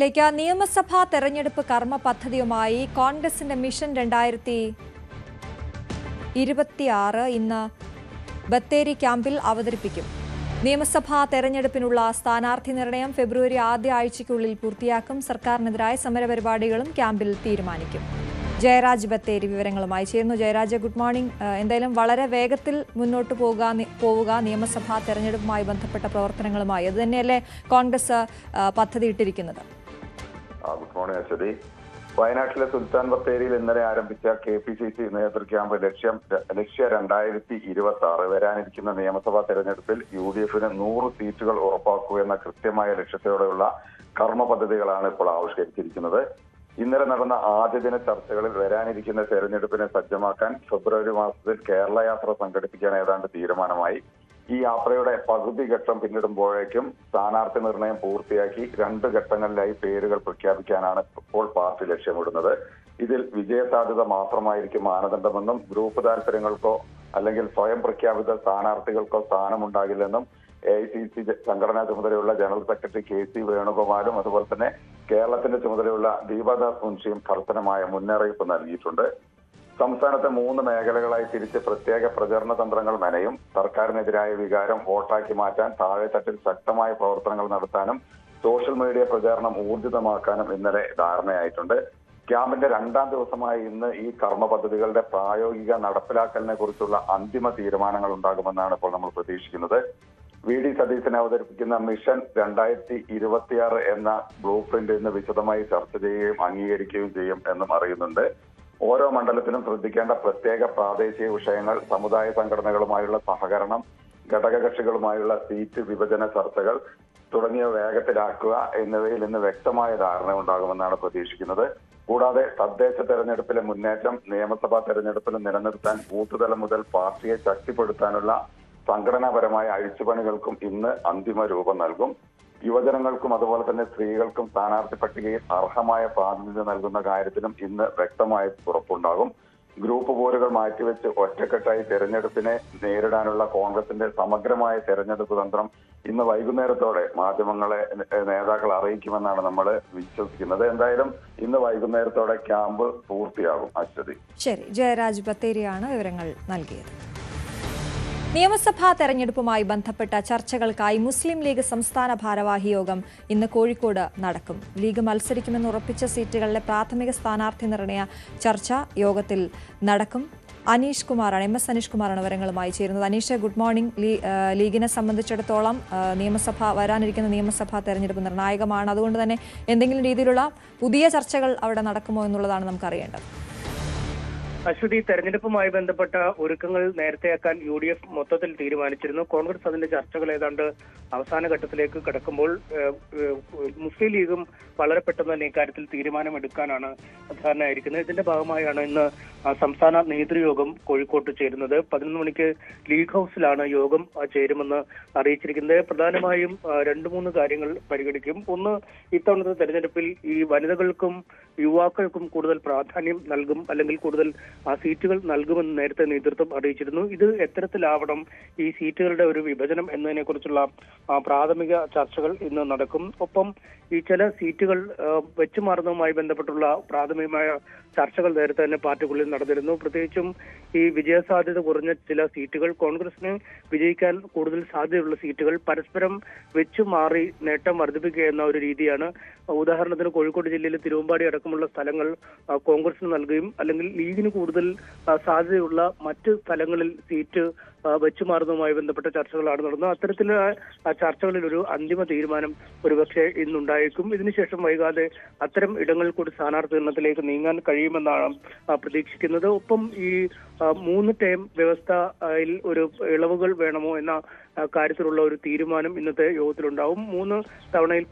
നിയമസഭാ തെരഞ്ഞെടുപ്പ് കർമ്മ പദ്ധതിയുമായി കോൺഗ്രസിന്റെ മിഷൻ 2026 ഇന്ന് ബത്തേരി ക്യാമ്പിൽ അവതരിപ്പിക്കും. നിയമസഭാ തെരഞ്ഞെടുപ്പിനുള്ള സ്ഥാനാർത്ഥി നിർണയം ഫെബ്രുവരി ആദ്യ ആഴ്ചയ്ക്കുള്ളിൽ പൂർത്തിയാക്കും. സർക്കാരിനെതിരായ സമരപരിപാടികളും ക്യാമ്പിൽ തീരുമാനിക്കും. ജയരാജ് ബത്തേരി വിവരങ്ങളുമായി ചേരുന്നു. Jayaraj, good morning. എന്തായാലും വളരെ വേഗത്തിൽ മുന്നോട്ട് പോവുക നിയമസഭാ തെരഞ്ഞെടുപ്പുമായി ബന്ധപ്പെട്ട പ്രവർത്തനങ്ങളുമായി. അതുതന്നെയല്ലേ കോൺഗ്രസ് പദ്ധതിയിട്ടിരിക്കുന്നത്? Good morning Aswathy. വയനാട്ടിലെ സുൽത്താൻ ബത്തേരിയിൽ ഇന്നലെ ആരംഭിച്ച KPCC നേതൃ ക്യാമ്പ് ലക്ഷ്യം 2026 വരാനിരിക്കുന്ന നിയമസഭാ തെരഞ്ഞെടുപ്പിൽ UDF-ന് 100 സീറ്റുകൾ ഉറപ്പാക്കുക എന്ന കൃത്യമായ ലക്ഷ്യത്തോടെയുള്ള കർമ്മ പദ്ധതികളാണ് ഇപ്പോൾ ആവിഷ്കരിച്ചിരിക്കുന്നത്. ഇന്നലെ നടന്ന ആദ്യ ദിന ചർച്ചകളിൽ വരാനിരിക്കുന്ന തെരഞ്ഞെടുപ്പിനെ സജ്ജമാക്കാൻ ഫെബ്രുവരി മാസത്തിൽ കേരള യാത്ര സംഘടിപ്പിക്കാൻ ഏതാണ്ട് തീരുമാനമായി. ഈ യാത്രയുടെ പകുതി ഘട്ടം പിന്നിടുമ്പോഴേക്കും സ്ഥാനാർത്ഥി നിർണയം പൂർത്തിയാക്കി 2 ഘട്ടങ്ങളിലായി പേരുകൾ പ്രഖ്യാപിക്കാനാണ് ഇപ്പോൾ പാർട്ടി ലക്ഷ്യമിടുന്നത്. ഇതിൽ വിജയസാധ്യത മാത്രമായിരിക്കും മാനദണ്ഡമെന്നും ഗ്രൂപ്പ് താൽപര്യങ്ങൾക്കോ അല്ലെങ്കിൽ സ്വയം പ്രഖ്യാപിത സ്ഥാനാർത്ഥികൾക്കോ സ്ഥാനമുണ്ടാകില്ലെന്നും AICC സംഘടനാ ചുമതലയുള്ള ജനറൽ സെക്രട്ടറി KC വേണുഗോപാലും അതുപോലെ തന്നെ കേരളത്തിന്റെ ചുമതലയുള്ള ദീപദാസ് മുൻഷിയും കർശനമായ മുന്നറിയിപ്പ് നൽകിയിട്ടുണ്ട്. സംസ്ഥാനത്തെ 3 മേഖലകളായി തിരിച്ച് പ്രത്യേക പ്രചരണ തന്ത്രങ്ങൾ മെനയും. സർക്കാരിനെതിരായ വികാരം വോട്ടാക്കി മാറ്റാൻ താഴെത്തട്ടിൽ ശക്തമായ പ്രവർത്തനങ്ങൾ നടത്താനും സോഷ്യൽ മീഡിയ പ്രചാരണം ഊർജിതമാക്കാനും ഇന്നലെ ധാരണയായിട്ടുണ്ട്. ക്യാമ്പിന്റെ 2ാം ദിവസമായ ഇന്ന് ഈ കർമ്മ പദ്ധതികളുടെ പ്രായോഗിക നടപ്പിലാക്കലിനെ കുറിച്ചുള്ള അന്തിമ തീരുമാനങ്ങൾ ഉണ്ടാകുമെന്നാണ് ഇപ്പോൾ നമ്മൾ പ്രതീക്ഷിക്കുന്നത്. VD സതീശൻ അവതരിപ്പിക്കുന്ന മിഷൻ 2026 എന്ന ബ്ലൂ പ്രിന്റ് ഇന്ന് വിശദമായി ചർച്ച ചെയ്യുകയും അംഗീകരിക്കുകയും ചെയ്യും എന്നും അറിയുന്നുണ്ട്. ഓരോ മണ്ഡലത്തിലും ശ്രദ്ധിക്കേണ്ട പ്രത്യേക പ്രാദേശിക വിഷയങ്ങൾ, സമുദായ സംഘടനകളുമായുള്ള സഹകരണം, ഘടകകക്ഷികളുമായുള്ള സീറ്റ് വിഭജന ചർച്ചകൾ തുടങ്ങിയവ വേഗത്തിലാക്കുക എന്നിവയിൽ ഇന്ന് വ്യക്തമായ ധാരണ ഉണ്ടാകുമെന്നാണ് പ്രതീക്ഷിക്കുന്നത്. കൂടാതെ തദ്ദേശ തെരഞ്ഞെടുപ്പിലെ മുന്നേറ്റം നിയമസഭാ തെരഞ്ഞെടുപ്പിൽ നിലനിർത്താൻ ബൂത്തുതലം മുതൽ പാർട്ടിയെ ശക്തിപ്പെടുത്താനുള്ള സംഘടനാപരമായ അഴിച്ചുപണികൾക്കും ഇന്ന് അന്തിമ രൂപം നൽകും. യുവജനങ്ങൾക്കും അതുപോലെ തന്നെ സ്ത്രീകൾക്കും സ്ഥാനാർത്ഥി പട്ടികയിൽ അർഹമായ പ്രാതിനിധ്യം നൽകുന്ന കാര്യത്തിലും ഇന്ന് വ്യക്തമായ ഉറപ്പുണ്ടാകും. ഗ്രൂപ്പ് പോരുകൾ മാറ്റിവെച്ച് ഒറ്റക്കെട്ടായി തെരഞ്ഞെടുപ്പിനെ നേരിടാനുള്ള കോൺഗ്രസിന്റെ സമഗ്രമായ തെരഞ്ഞെടുപ്പ് തന്ത്രം ഇന്ന് വൈകുന്നേരത്തോടെ മാധ്യമങ്ങളെ നേതാക്കൾ അറിയിക്കുമെന്നാണ് നമ്മൾ വിശ്വസിക്കുന്നത്. എന്തായാലും ഇന്ന് വൈകുന്നേരത്തോടെ ക്യാമ്പ് പൂർത്തിയാകും. അശ്വതി. ശരി, ജയരാജ് ബത്തേരിയാണ് വിവരങ്ങൾ നൽകിയത്. നിയമസഭാ തെരഞ്ഞെടുപ്പുമായി ബന്ധപ്പെട്ട ചർച്ചകൾക്കായി മുസ്ലിം ലീഗ് സംസ്ഥാന ഭാരവാഹി യോഗം ഇന്ന് കോഴിക്കോട് നടക്കും. ലീഗ് മത്സരിക്കുമെന്ന് ഉറപ്പിച്ച സീറ്റുകളിലെ പ്രാഥമിക സ്ഥാനാർത്ഥി നിർണയ ചർച്ച യോഗത്തിൽ നടക്കും. അനീഷ് കുമാറാണ്, MS അനീഷ് കുമാറാണ് വിവരങ്ങളുമായി ചേരുന്നത്. Aneesh, good morning. ലീഗിനെ സംബന്ധിച്ചിടത്തോളം വരാനിരിക്കുന്ന നിയമസഭാ തെരഞ്ഞെടുപ്പ് നിർണായകമാണ്. അതുകൊണ്ട് തന്നെ എന്തെങ്കിലും രീതിയിലുള്ള പുതിയ ചർച്ചകൾ അവിടെ നടക്കുമോ എന്നുള്ളതാണ് നമുക്ക് അറിയേണ്ടത്. അശ്വതി, തെരഞ്ഞെടുപ്പുമായി ബന്ധപ്പെട്ട ഒരുക്കങ്ങൾ നേരത്തെയാക്കാൻ UDF മൊത്തത്തിൽ തീരുമാനിച്ചിരുന്നു. കോൺഗ്രസ് അതിന്റെ ചർച്ചകൾ ഏതാണ്ട് അവസാന ഘട്ടത്തിലേക്ക് കടക്കുമ്പോൾ മുസ്ലിം ലീഗും വളരെ പെട്ടെന്ന് തന്നെ ഇക്കാര്യത്തിൽ തീരുമാനമെടുക്കാനാണ് ധാരണയായിരിക്കുന്നത്. ഇതിന്റെ ഭാഗമായാണ് ഇന്ന് സംസ്ഥാന നേതൃയോഗം കോഴിക്കോട്ട് ചേരുന്നത്. 11 മണിക്ക് ലീഗ് ഹൌസിലാണ് യോഗം ചേരുമെന്ന് അറിയിച്ചിരിക്കുന്നത്. പ്രധാനമായും 2-3 കാര്യങ്ങൾ പരിഗണിക്കും. ഒന്ന്, ഇത്തവണത്തെ തെരഞ്ഞെടുപ്പിൽ ഈ വനിതകൾക്കും യുവാക്കൾക്കും കൂടുതൽ പ്രാധാന്യം നൽകും, അല്ലെങ്കിൽ കൂടുതൽ സീറ്റുകൾ നൽകുമെന്ന് നേരത്തെ നേതൃത്വം അറിയിച്ചിരുന്നു. ഇത് എത്തരത്തിലാവണം ഈ സീറ്റുകളുടെ ഒരു വിഭജനം എന്നതിനെ കുറിച്ചുള്ള പ്രാഥമിക ചർച്ചകൾ ഇന്ന് നടക്കും. ഒപ്പം ഈ ചില സീറ്റുകൾ വെച്ചുമാറുന്നതുമായി ബന്ധപ്പെട്ടുള്ള പ്രാഥമികമായ ചർച്ചകൾ നേരത്തെ തന്നെ പാർട്ടിക്കുള്ളിൽ നടന്നിരുന്നു. പ്രത്യേകിച്ചും ഈ വിജയസാധ്യത കുറഞ്ഞ ചില സീറ്റുകൾ, കോൺഗ്രസിന് വിജയിക്കാൻ കൂടുതൽ സാധ്യതയുള്ള സീറ്റുകൾ പരസ്പരം വെച്ചുമാറി നേട്ടം വർദ്ധിപ്പിക്കുക എന്ന ഒരു രീതിയാണ്. ഉദാഹരണത്തിന് കോഴിക്കോട് ജില്ലയിലെ തിരുവമ്പാടി അടക്കമുള്ള സ്ഥലങ്ങൾ കോൺഗ്രസിന് നൽകുകയും അല്ലെങ്കിൽ ലീഗിന് കൂടുതൽ സാധ്യതയുള്ള മറ്റ് സ്ഥലങ്ങളിൽ സീറ്റ് വെച്ചുമാറുന്നതുമായി ബന്ധപ്പെട്ട ചർച്ചകളാണ് നടന്നത്. അത്തരത്തിലുള്ള ചർച്ചകളിൽ ഒരു അന്തിമ തീരുമാനം ഒരുപക്ഷെ ഇന്നുണ്ടായേക്കും. ഇതിനുശേഷം വൈകാതെ അത്തരം ഇടങ്ങളിൽ കൂടി സ്ഥാനാർത്ഥി നിർണയത്തിലേക്ക് നീങ്ങാൻ കഴിയുമെന്നാണ് പ്രതീക്ഷിക്കുന്നത്. ഒപ്പം ഈ 3 ടേം വ്യവസ്ഥയിൽ ഒരു ഇളവുകൾ വേണമോ എന്ന കാര്യത്തിലുള്ള ഒരു തീരുമാനം ഇന്നത്തെ യോഗത്തിലുണ്ടാവും. 3 തവണയിൽ